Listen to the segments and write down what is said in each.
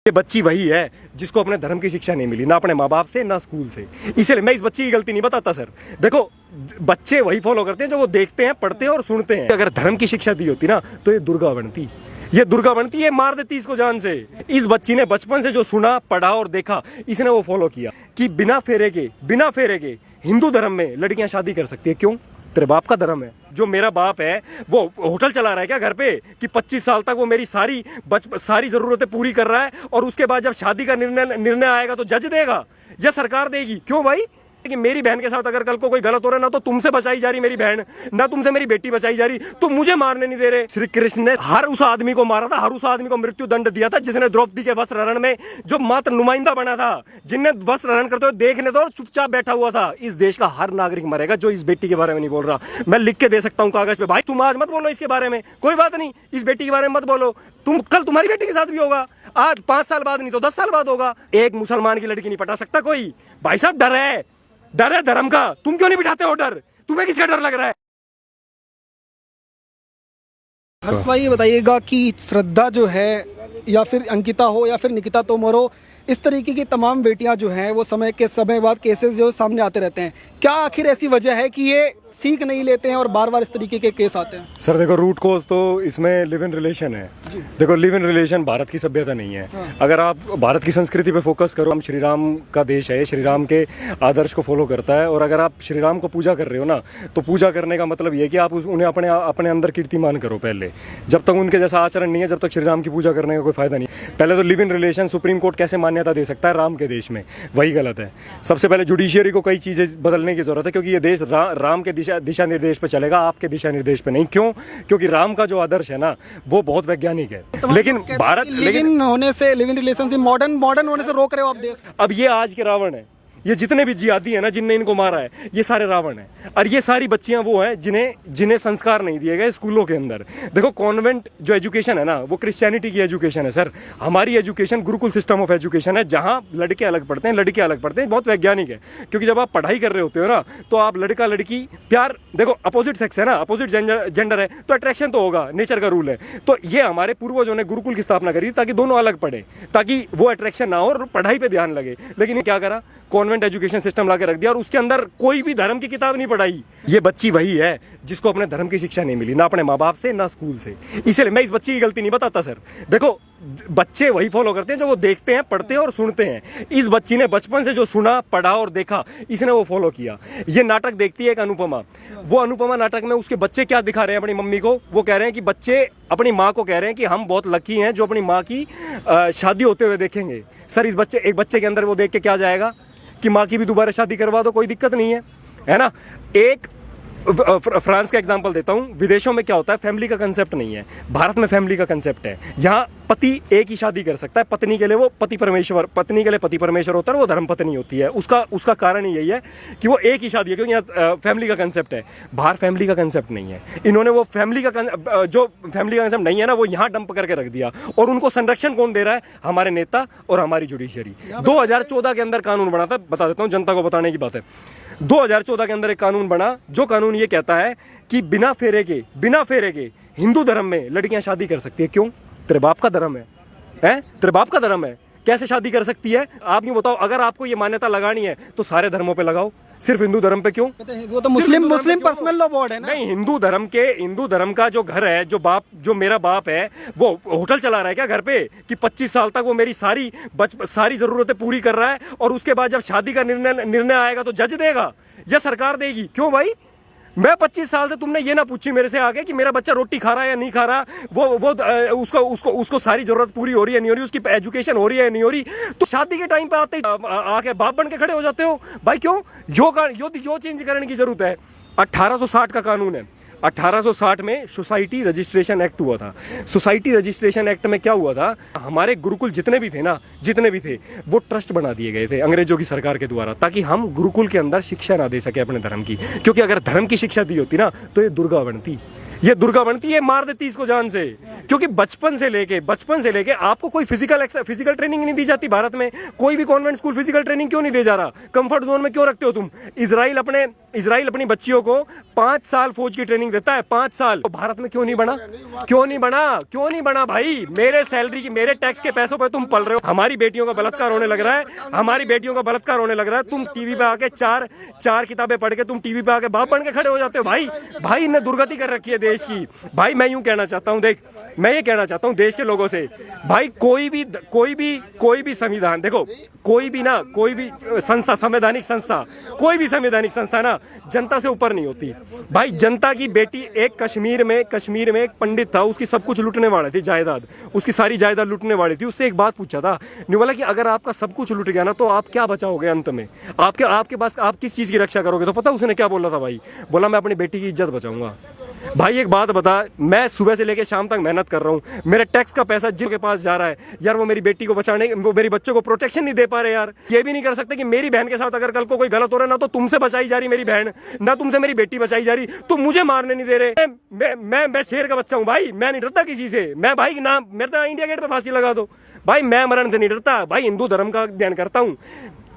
ये बच्ची वही है जिसको अपने धर्म की शिक्षा नहीं मिली, ना अपने माँ बाप से ना स्कूल से। इसलिए मैं इस बच्ची की गलती नहीं बताता सर। देखो, बच्चे वही फॉलो करते हैं जो वो देखते हैं, पढ़ते हैं और सुनते हैं। अगर धर्म की शिक्षा दी होती ना तो ये दुर्गा बनती, ये मार देती इसको जान से। इस बच्ची ने बचपन से जो सुना, पढ़ा और देखा, इसने वो फॉलो किया कि बिना फेरे के हिंदू धर्म में लड़कियां शादी कर सकती है। क्यों? तेरे बाप का धर्म है। जो मेरा बाप है वो होटल चला रहा है क्या घर पे कि 25 साल तक वो मेरी सारी जरूरतें पूरी कर रहा है और उसके बाद जब शादी का निर्णय आएगा तो जज देगा या सरकार देगी? क्यों भाई? कि मेरी बहन के साथ अगर कल को कोई गलत हो रहा है ना तो तुमसे बचाई जा रही मेरी बहन, ना तुमसे मेरी बेटी बचाई जा रही, तो मुझे मारने नहीं दे रहे। श्री कृष्ण ने हर उस आदमी को मारा था, हर उस आदमी को मृत्यु दंड दिया था जिसने द्रौपदी के वस्त्र हरण में जो मात्र नुमाइंदा बना था, जिनने वस्त्र हरण करते हुए देखने तो चुपचाप बैठा हुआ था। इस देश का हर नागरिक मरेगा जो इस बेटी के बारे में नहीं बोल रहा। मैं लिख के दे सकता हूँ कागज पे, भाई तुम आज मत बोलो इसके बारे में, कोई बात नहीं, इस बेटी के बारे में मत बोलो, कल तुम्हारी बेटी के साथ भी होगा, आज 5 साल बाद नहीं तो 10 साल बाद होगा। एक मुसलमान की लड़की नहीं पटा सकता कोई। भाई साहब डर है धर्म का, तुम क्यों नहीं बिठाते हो डर? तुम्हें किसका डर लग रहा है? हर्ष भाई, ये बताइएगा कि श्रद्धा जो है या फिर अंकिता हो या फिर निकिता तोमर हो, इस तरीके की तमाम बेटियां जो हैं वो समय के समय बाद केसेस जो सामने आते रहते हैं, क्या आखिर ऐसी वजह है कि ये सीख नहीं लेते हैं और बार बार इस तरीके के केस आते हैं? सर देखो, रूट कॉज तो इसमें लिव इन रिलेशन है। देखो, लिव इन रिलेशन भारत की सभ्यता नहीं है। अगर आप भारत की संस्कृति पे फोकस करो, हम श्री राम का देश है, श्री राम के आदर्श को फॉलो करता है, और अगर आप श्री राम को पूजा कर रहे हो ना तो पूजा करने का मतलब ये है कि आप उन्हें अपने अंदर कीर्तिमान करो। पहले जब तक उनके जैसा आचरण नहीं है, जब तक श्री राम की पूजा करने का कोई फायदा नहीं। पहले तो live in relation supreme court कैसे मान्यता दे सकता है राम के देश में? वही गलत है। सबसे पहले जुडिशियरी को कई चीजें बदलने की जरूरत है, क्योंकि ये देश राम के दिशा निर्देश पे चलेगा, आपके दिशा निर्देश पे नहीं। क्यों? क्योंकि राम का जो आदर्श है ना वो बहुत वैज्ञानिक है। लेकिन Bharat live in relationship modern होने से रोक रहे हो आप देश। अब ये आज के रावण है, ये जितने भी जिहादी है ना जिनने इनको मारा है, ये सारे रावण हैं। और ये सारी बच्चियां वो हैं जिन्हें संस्कार नहीं दिए गए स्कूलों के अंदर। देखो, कॉन्वेंट जो एजुकेशन है ना वो क्रिश्चियनिटी की एजुकेशन है सर। हमारी education Gurukul system of education है, जहां लड़के अलग पढ़ते हैं, लड़के अलग पढ़ते हैं। बहुत वैज्ञानिक है, क्योंकि जब आप पढ़ाई कर रहे होते हो ना तो आप लड़का लड़की प्यार, देखो अपोजिट सेक्स है ना, अपोजिट जेंडर है तो अट्रैक्शन तो होगा, नेचर का रूल है। तो ये हमारे पूर्वजों ने गुरुकुल की स्थापना करी ताकि दोनों अलग पढ़े, ताकि वो अट्रैक्शन ना हो और पढ़ाई पे ध्यान लगे। लेकिन क्या करा, कॉन्वेंट एजुकेशन सिस्टम ला के रख दिया और उसके अंदर कोई भी धर्म की किताब नहीं पढ़ाई। ये बच्ची वही है जिसको अपने धर्म की शिक्षा नहीं मिली, ना अपने माँ बाप से ना स्कूल से। इसलिए मैं इस बच्ची की गलती नहीं बताता सर। देखो, बच्चे वही फॉलो करते हैं जो वो देखते हैं, पढ़ते हैं और सुनते हैं। इस बच्ची ने बचपन से जो सुना, पढ़ा और देखा, इसने वो फॉलो किया। ये नाटक देखती है एक अनुपमा, वो अनुपमा नाटक में उसके बच्चे क्या दिखा रहे हैं अपनी मम्मी को? वो कह रहे हैं कि बच्चे अपनी माँ को कह रहे हैं कि हम बहुत लकी हैं जो अपनी माँ की शादी होते हुए देखेंगे। सर, एक बच्चे के अंदर वो देख के क्या जाएगा कि माँ की भी दोबारा शादी करवा दो, कोई दिक्कत नहीं है ना। एक फ्रांस का एग्जांपल देता हूँ। विदेशों में क्या होता है, फैमिली का कंसेप्ट नहीं है, भारत में फैमिली का कंसेप्ट है। यहाँ पति एक ही शादी कर सकता है, पत्नी के लिए वो पति परमेश्वर होता है, वो धर्म पत्नी होती है। उसका कारण ही यही है कि वो एक ही शादी है, क्योंकि यहाँ फैमिली का कंसेप्ट है। बाहर फैमिली का कंसेप्ट नहीं है। इन्होंने वो फैमिली का कंसेप्ट नहीं है ना, वो यहाँ डंप करके रख दिया। और उनको संरक्षण कौन दे रहा है? हमारे नेता और हमारी जुडिशियरी। 2014 के अंदर कानून बना था, बता देता हूँ, जनता को बताने की बात है। 2014 के अंदर एक कानून बना, जो कानून ये कहता है कि बिना फेरे के हिंदू धर्म में लड़कियां शादी कर सकती है। क्यों? तेरे बाप का धर्म है, तेरे बाप का धर्म है, कैसे शादी कर सकती है? आप यूँ बताओ, अगर आपको ये मान्यता लगानी है तो सारे धर्मों पे लगाओ, सिर्फ हिंदू धर्म पे क्यों? वो तो मुस्लिम पर्सनल लॉ बोर्ड है ना। नहीं, हिंदू धर्म का जो घर है, जो मेरा बाप है, वो होटल चला रहा है क्या घर पे कि 25 साल तक वो मेरी सारी जरूरतें पूरी कर रहा है और उसके बाद जब शादी का निर्णय आएगा तो जज देगा या सरकार देगी? क्यों भाई? मैं 25 साल से तुमने ये ना पूछी मेरे से आगे कि मेरा बच्चा रोटी खा रहा है या नहीं खा रहा, उसको सारी जरूरत पूरी हो रही है नहीं हो रही, उसकी एजुकेशन हो रही है नहीं हो रही, तो शादी के टाइम पे आते ही आके बाप बन के खड़े हो जाते हो। भाई क्यों? यो चेंज करने की जरूरत है। 1860 का कानून है। 1860 में सोसाइटी रजिस्ट्रेशन एक्ट हुआ था। सोसाइटी रजिस्ट्रेशन एक्ट में क्या हुआ था, हमारे गुरुकुल जितने भी थे वो ट्रस्ट बना दिए गए थे अंग्रेजों की सरकार के द्वारा, ताकि हम गुरुकुल के अंदर शिक्षा ना दे सके अपने धर्म की। क्योंकि अगर धर्म की शिक्षा दी होती ना तो ये दुर्गा बनती, ये मार देती इसको जान से। क्योंकि बचपन से लेके आपको कोई फिजिकल ट्रेनिंग नहीं दी जाती भारत में। कोई भी कॉन्वेंट स्कूल फिजिकल ट्रेनिंग क्यों नहीं दे जा रहा? कंफर्ट जोन में क्यों रखते हो तुम? इजराइल इजराइल अपनी बच्चियों को 5 साल फौज की ट्रेनिंग देता है, 5 साल। तो भारत में क्यों नहीं बना? क्यों नहीं बना? क्यों नहीं बना भाई? मेरे सैलरी की, मेरे टैक्स के पैसों पे तुम पल रहे हो। हमारी बेटियों का बलात्कार होने लग रहा है, हमारी बेटियों का बलात्कार होने लग रहा है। तुम टीवी पे आके चार किताबें पढ़ के तुम टीवी पे आके बाप बन के खड़े हो जाते हो। भाई इन्हें दुर्गति कर रखी है देश की। भाई मैं यूं कहना चाहता हूं, देख मैं ये कहना चाहता हूं देश के लोगों से, भाई कोई भी संविधान, देखो कोई भी संस्था, संवैधानिक संस्था, कोई भी संवैधानिक संस्था ना जनता से ऊपर नहीं होती। भाई जनता की बेटी, एक कश्मीर में एक पंडित था, उसकी सब कुछ लूटने वाले थी, जायदाद, उसकी सारी जायदाद लूटने वाली थी। उससे एक बात पूछा था, नहीं बोला कि अगर आपका सब कुछ लूट गया ना तो आप क्या बचाओगे अंत में? आपके पास आप किस चीज़ की रक्षा करोगे? तो पता उसने क्या बोला था भाई? बोला मैं अपनी बेटी की इज्जत बचाऊंगा। भाई एक बात बता, मैं सुबह से लेकर शाम तक मेहनत कर रहा हूँ, मेरे टैक्स का पैसा जिनके पास जा रहा है यार, वो मेरी बेटी को बचाने, वो मेरी बच्चों को प्रोटेक्शन नहीं दे पा रहे यार। ये भी नहीं कर सकते कि मेरी बहन के साथ अगर कल को कोई गलत हो रहा है ना तो तुमसे बचाई जा रही मेरी बहन, ना तुमसे मेरी बेटी बचाई जा रही, तुम मुझे मारने नहीं दे रहे। मैं शेर का बच्चा हूँ भाई, मैं नहीं डरता किसी से। मैं भाई ना मेरे तो इंडिया गेट पर फांसी लगा दो भाई, मैं मरण से नहीं डरता भाई। हिंदू धर्म का अध्ययन करता हूँ।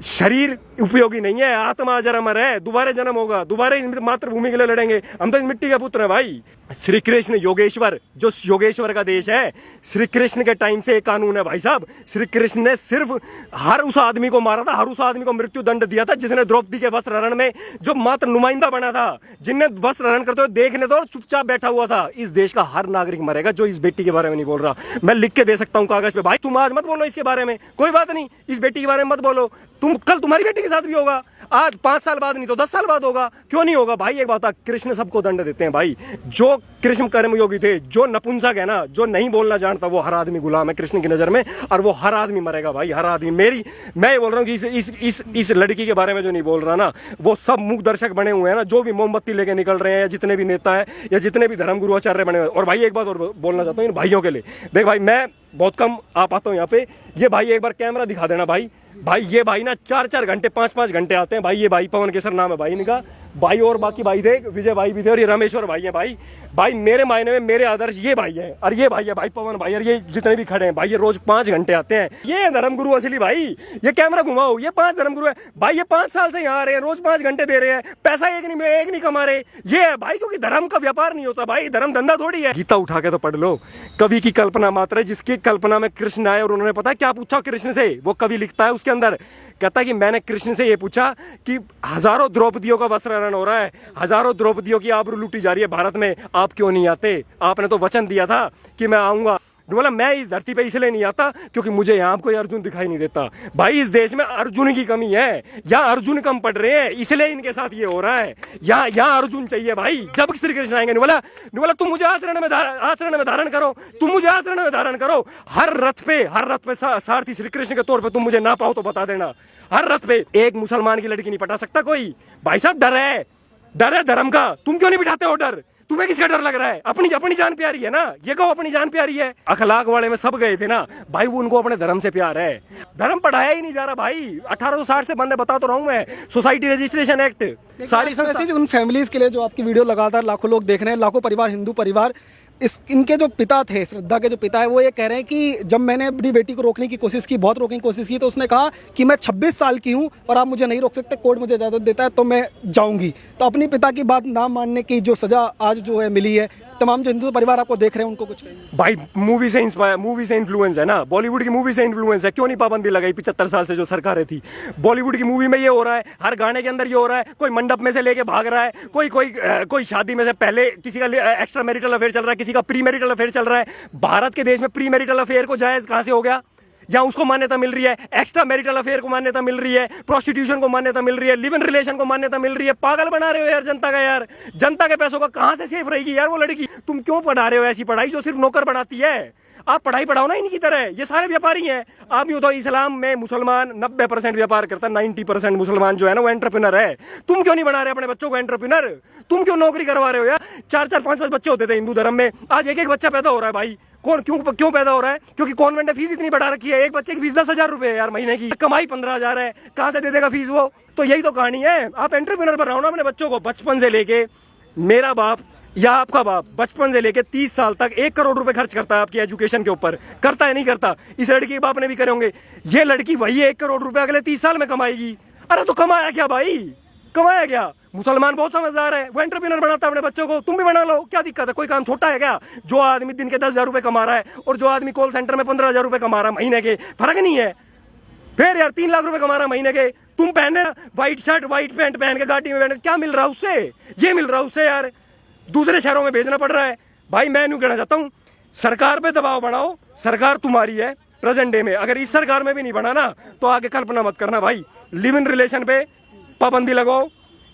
शरीर उपयोगी नहीं है, आत्मा अजर अमर है, दोबारा जन्म होगा, दोबारा इस मातृभूमि के लिए लड़ेंगे। हम तो इस मिट्टी के पुत्र हैं भाई। श्री कृष्ण योगेश्वर, जो योगेश्वर का देश है, श्री कृष्ण के टाइम से एक कानून है भाई साहब। श्री कृष्ण ने सिर्फ हर उस आदमी को मारा था, हर उस आदमी को मृत्यु दंड दिया था जिसने द्रौपदी के वस्त्र हरण में जो मात्र नुमाइंदा बना था, जिनने वस्त्र हरण करते हुए देखने तो और चुपचाप बैठा हुआ था। इस देश का हर नागरिक मरेगा जो इस बेटी के बारे में नहीं बोल रहा। मैं लिख के दे सकता हूँ कागज पे, भाई तुम आज मत बोलो इसके बारे में, कोई बात नहीं, इस बेटी के बारे में मत बोलो। तुम कल तुम्हारी बेटी के साथ भी होगा, आज 5 साल बाद नहीं तो 10 साल बाद होगा, क्यों नहीं होगा भाई? एक बात, कृष्ण सबको दंड देते हैं भाई। जो कृष्ण कर्मयोगी थे, जो नपुंसक है ना, जो नहीं बोलना जानता, वो हर आदमी गुलाम है कृष्ण की नजर में, और वो हर आदमी मरेगा भाई, हर आदमी। मैं ये बोल रहा हूँ कि इस लड़की के बारे में जो नहीं बोल रहा ना, वो सब मूक दर्शक बने हुए हैं ना, जो भी मोमबत्ती लेके निकल रहे हैं, या जितने भी नेता है या जितने भी धर्मगुरु आचार्य बने हुए हैं। और भाई एक बात और बोलना चाहता हूँ इन भाइयों के लिए, देख भाई मैं बहुत कम आ पाता हूँ यहाँ पे, ये भाई एक बार कैमरा दिखा देना भाई। ये भाई ना 4-4 घंटे 5-5 घंटे आते हैं भाई। ये भाई पवन केसर नाम है भाई इनका भाई, और बाकी भाई थे, विजय भाई भी थे, और ये रमेश्वर भाई हैं भाई मेरे मायने में मेरे आदर्श ये भाई है, और ये भाई है भाई पवन भाई, और ये जितने भी खड़े हैं भाई, ये रोज 5 घंटे आते हैं। ये धर्मगुरु असली भाई, ये कैमरा घुमाओ, ये 5 धर्मगुरु है भाई, ये 5 साल से यहाँ आ रहे हैं, रोज 5 घंटे दे रहे हैं, पैसा एक नहीं कमा रहे। ये है भाई, क्योंकि धर्म का व्यापार नहीं होता भाई, धर्म धंधा थोड़ी है। गीता उठा के तो पढ़ लो, कवि की कल्पना मात्र है, जिसकी कल्पना में कृष्ण आए और उन्होंने पता क्या पूछा कृष्ण से, वो कवि लिखता है उसके अंदर, कहता है कि मैंने कृष्ण से ये पूछा कि हजारों द्रौपदियों का वस्त्र हरण हो रहा है, हजारों द्रौपदियों की आबरू लूटी जा रही है भारत में, आप क्यों नहीं आते? आपने तो वचन दिया था कि मैं आऊंगा। बोला मैं इस धरती पे इसलिए नहीं आता क्योंकि मुझे यहाँ कोई अर्जुन दिखाई नहीं देता। भाई इस देश में अर्जुन की कमी है, या अर्जुन कम पड़ रहे हैं, इसलिए इनके साथ ये हो रहा है। यहाँ अर्जुन चाहिए भाई। जब श्री कृष्ण आएंगे, नहीं बोला तुम मुझे आचरण में धारण करो, तुम मुझे आचरण में धारण करो। हर रथ पे सारथी श्री कृष्ण के तौर पे तुम मुझे ना पाओ तो बता देना। हर रथ पे एक मुसलमान की लड़की नहीं पटा सकता कोई। भाई साहब डर है धर्म का, तुम क्यों नहीं बिठाते हो डर? तुम्हें किसका डर लग रहा है? अपनी जान प्यारी है ना, ये कहो अपनी जान प्यारी है। अखलाक वाले में सब गए थे ना भाई, वो उनको अपने धर्म से प्यार है। धर्म पढ़ाया ही नहीं जा रहा भाई। 1860 से बंद है, बता तो रहा हूं मैं, सोसाइटी रजिस्ट्रेशन एक्ट सारी मैसेज उन फैमिलीज के लिए जो आपकी वीडियो लगातार लाखों लोग देख रहे हैं, लाखों परिवार, हिंदू परिवार, इनके जो पिता थे, श्रद्धा के जो पिता है, वो ये कह रहे हैं कि जब मैंने अपनी बेटी को रोकने की कोशिश की, बहुत रोकने की कोशिश की, तो उसने कहा कि मैं 26 साल की हूँ और आप मुझे नहीं रोक सकते, कोर्ट मुझे इजाज़त देता है तो मैं जाऊँगी। तो अपनी पिता की बात ना मानने की जो सज़ा आज जो है मिली है, तमाम जो हिंदू परिवार आपको देख रहे हैं उनको कुछ कहिए। भाई मूवी से इन्फ्लुएंस है ना, बॉलीवुड की मूवी से इन्फ्लुएंस है। क्यों नहीं पाबंदी लगाई 75 साल से जो सरकारें थी? बॉलीवुड की मूवी में ये हो रहा है, हर गाने के अंदर ये हो रहा है, कोई मंडप में से लेके भाग रहा है, कोई शादी में से पहले किसी का एक्स्ट्रा मैरिटल अफेयर चल रहा है, किसी का प्री मैरिटल अफेयर चल रहा है। भारत के देश में प्री मैरिटल अफेयर को जायज कहां से हो गया? या उसको मान्यता मिल रही है, एक्स्ट्रा मैरिटल अफेयर को मान्यता मिल रही है, प्रोस्टिट्यूशन को मान्यता मिल रही है, लिव इन रिलेशन को मान्यता मिल रही है। पागल बना रहे हो यार जनता का। यार जनता के पैसों का कहां से सेफ रहेगी यार वो लड़की? तुम क्यों पढ़ा रहे हो ऐसी पढ़ाई जो सिर्फ नौकर बनाती है? आप पढ़ाई पढ़ाओ ना इनकी तरह, ये सारे व्यापारी हैं। आप यूँ तो इस्लाम में मुसलमान 90% व्यापार करता है, 90% मुसलमान जो है ना वो एंटरप्रेन्योर है। तुम क्यों नहीं बना रहे अपने बच्चों को एंटरप्रेन्योर? तुम क्यों नौकरी करवा रहे हो यार? 4-4 5-5 बच्चे होते थे हिंदू धर्म में, आज एक बच्चा पैदा हो रहा है भाई। क्यों पैदा हो रहा है? क्योंकि कॉन्वेंट ने फीस इतनी बढ़ा रखी है। एक बच्चे की फीस 10,000 रुपए है यार महीने की, कमाई 15,000 है, कहां से दे देगा फीस वो? तो यही तो कहानी है। आप एंटरप्रेन्योर बनाओ ना अपने बच्चों को। बचपन से लेके मेरा बाप या आपका बाप बचपन से लेके 30 साल तक 1 करोड़ रुपए खर्च करता है आपकी एजुकेशन के ऊपर, करता है नहीं करता? इस लड़की के बाप ने भी करे होंगे। ये लड़की वही 1 करोड़ रुपए अगले 30 साल में कमाएगी। अरे तो कमाया क्या भाई? कमाया गया। मुसलमान बहुत समझदार है, वो एंटरप्रेन्योर बनाता है अपने बच्चों को, तुम भी बना लो, क्या दिक्कत है? कोई काम छोटा है क्या? जो आदमी दिन के 10,000 रुपए कमा रहा है और जो आदमी कॉल सेंटर में 15,000 रुपए कमा रहा है महीने के, फर्क नहीं है? फिर यार 3 लाख रुपए कमा रहा है महीने के, तुम पहने व्हाइट शर्ट व्हाइट पैंट पहन के गाड़ी में बैठ, क्या मिल रहा है उससे? ये मिल रहा है उससे यार, दूसरे शहरों में भेजना पड़ रहा है। भाई मैं यूं कहना चाहता हूँ, सरकार पे दबाव बनाओ, सरकार तुम्हारी है प्रेजेंट डे में, अगर इस सरकार में भी नहीं बना ना तो आगे कल्पना मत करना भाई। लिव इन रिलेशन पे पाबंदी लगाओ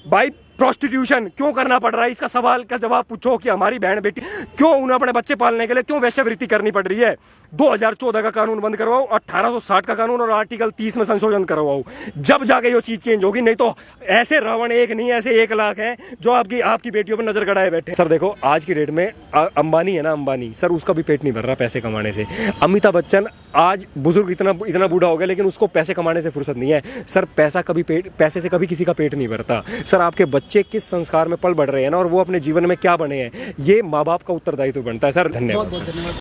भाई। प्रोस्टिट्यूशन क्यों करना पड़ रहा है, इसका सवाल का जवाब पूछो कि हमारी बहन बेटी क्यों, उन्हें अपने बच्चे पालने के लिए क्यों वैश्यवृत्ति करनी पड़ रही है? 2014 का कानून बंद करवाओ, 1860 का कानून और आर्टिकल 30 में संशोधन करवाओ, जब जाके ये चीज चेंज होगी। नहीं तो ऐसे रावण एक नहीं, ऐसे 1 लाख हैं जो आपकी बेटियों पर नजर गड़ाए बैठे। सर देखो आज की डेट में अंबानी है ना, अंबानी सर, उसका भी पेट नहीं भर रहा पैसे कमाने से। अमिताभ बच्चन आज बुजुर्ग इतना बूढ़ा हो गया, लेकिन उसको पैसे कमाने से फुर्सत नहीं है सर। पैसे से कभी किसी का पेट नहीं भरता सर। आपके बच्चे किस संस्कार में पल बढ़ रहे हैं ना, और वो अपने जीवन में क्या बने हैं, ये माँ बाप का उत्तरदायित्व बनता है सर। धन्यवाद।